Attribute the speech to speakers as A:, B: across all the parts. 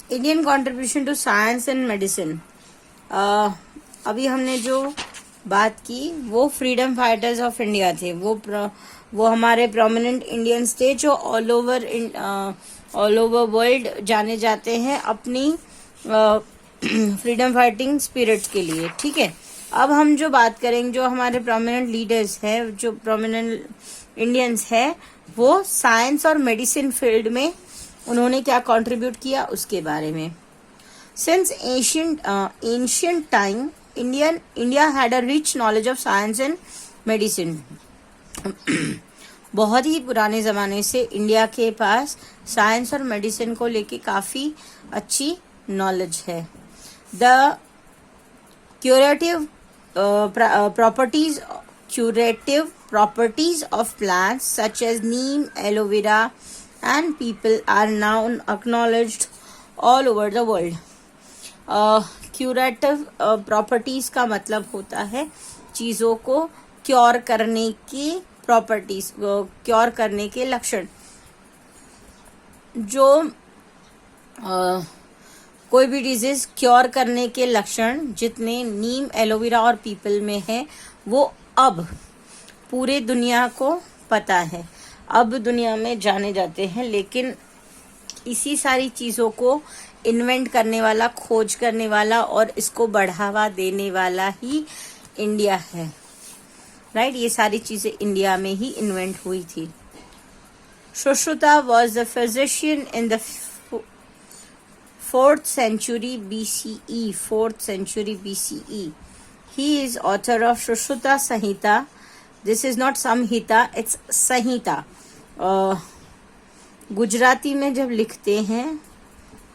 A: Indian contribution to science and medicine. अभी हमने जो बात की वो फ्रीडम फाइटर्स ऑफ इंडिया थे, वो हमारे प्रोमिनेंट इंडियंस थे जो ऑल ओवर वर्ल्ड जाने जाते हैं अपनी फ्रीडम फाइटिंग स्पिरिट के लिए। ठीक है, अब हम जो बात करेंगे, जो हमारे प्रोमिनेंट लीडर्स हैं, जो प्रोमिनेंट इंडियंस हैं, वो साइंस और मेडिसिन फील्ड में उन्होंने क्या कंट्रीब्यूट किया उसके बारे में। Since ancient time India had a rich knowledge of science and medicine. बहुत ही पुराने जमाने से इंडिया के पास साइंस और मेडिसिन को लेके काफी अच्छी नॉलेज है। The curative properties of plants such as neem, aloe vera and people are now acknowledged all over the world. Curative properties का मतलब होता है चीजों को क्योर करने की प्रॉपर्टीज, क्योर करने के लक्षण। जो कोई भी डिजीज क्योर करने के लक्षण जितने नीम, एलोवेरा और पीपल में है, वो अब पूरे दुनिया को पता है, अब दुनिया में जाने जाते हैं। लेकिन इसी सारी चीजों को इन्वेंट करने वाला, खोज करने वाला और इसको बढ़ावा देने वाला ही इंडिया है। राइट, ये सारी चीजें इंडिया में ही इन्वेंट हुई थी। Sushruta was the physician in the 4th century BCE. 4th century BCE. He is author of Sushruta Samhita. This is not Samhita, it's Samhita. Gujarati में जब लिखते हैं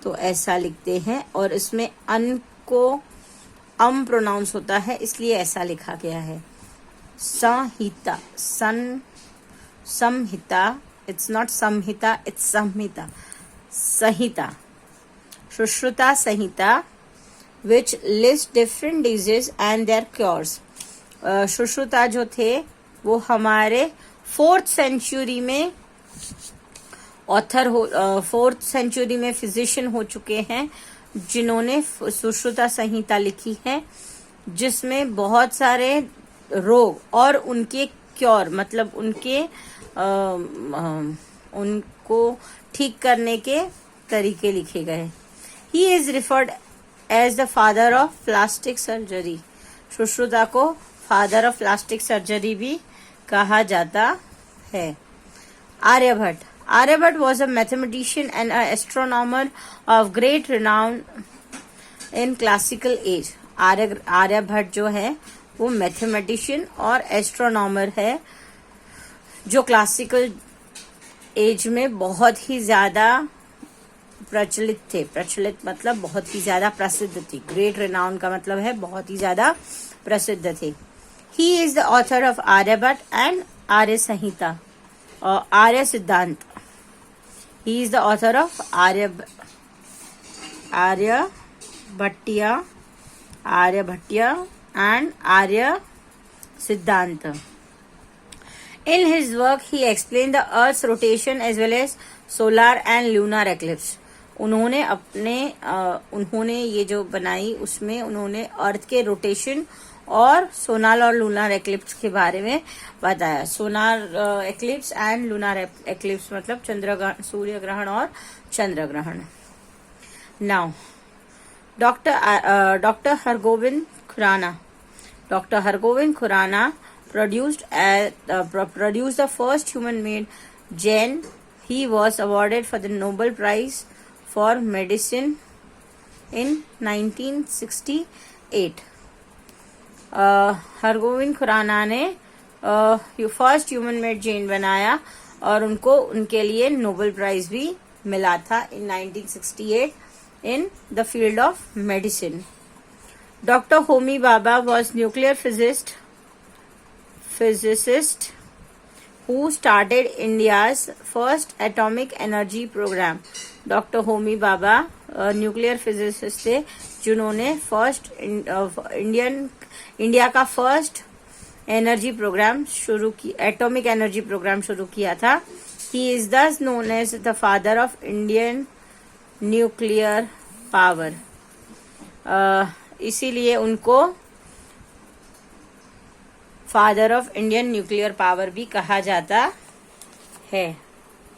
A: तो ऐसा लिखते हैं और इसमें अन को प्रोनाउंस होता है, इसलिए ऐसा लिखा गया है। Samhita, Samhita, it's not Samhita, it's Samhita, Samhita. Sushruta Samhita which list different diseases and their cures. Sushruta जो थे वो हमारे 4th century में ऑथर हो, 4th century में फिजिशियन हो चुके हैं जिन्होंने सुश्रुता संहिता लिखी है, जिसमें बहुत सारे रोग और उनके क्योर, मतलब उनको ठीक करने के तरीके लिखे गए। He is referred as the father of plastic surgery. Sushruta को फादर ऑफ प्लास्टिक सर्जरी भी कहा जाता है। Aryabhata, Aryabhata was a mathematician and an astronomer of great renown in classical age. Aryabhata जो है वो मैथमेटिशियन और एस्ट्रोनॉमर है जो क्लासिकल एज में बहुत ही ज्यादा प्रचलित थे। प्रचलित मतलब बहुत ही ज्यादा प्रसिद्ध थी। ग्रेट रिनाउन का मतलब है बहुत ही ज्यादा प्रसिद्ध थे। He is the author of Aryabhatta and Arya Samhita और Arya Siddhanta. He is the author of Aryabhatiya and Arya Siddhanta. In his work, he explained the Earth's rotation as well as solar and lunar eclipse. उन्होंने ये जो बनाई उसमें उन्होंने अर्थ के रोटेशन और सोनार और लूनार एक्लिप्स के बारे में बताया। Solar eclipse and lunar eclipse मतलब चंद्रग्रहण, सूर्य ग्रहण और चंद्र ग्रहण। Now doctor Hargobind Khorana. Doctor Hargobind Khorana produced the first human-made gene. He was awarded for the Nobel Prize for Medicine in 1968. Hargobind Khorana ने फर्स्ट ह्यूमन मेड जीन बनाया और उनके लिए नोबेल प्राइज भी मिला था in 1968 in the field of medicine. Dr. Homi Bhabha was nuclear physicist who started India's first atomic energy program. Doctor Homi Bhabha nuclear physicist थे जिन्होंने इंडिया का फर्स्ट एनर्जी प्रोग्राम शुरू की, एटॉमिक एनर्जी प्रोग्राम शुरू किया था। He is thus known as the father of Indian nuclear power, इसीलिए उनको father of Indian nuclear power भी कहा जाता है।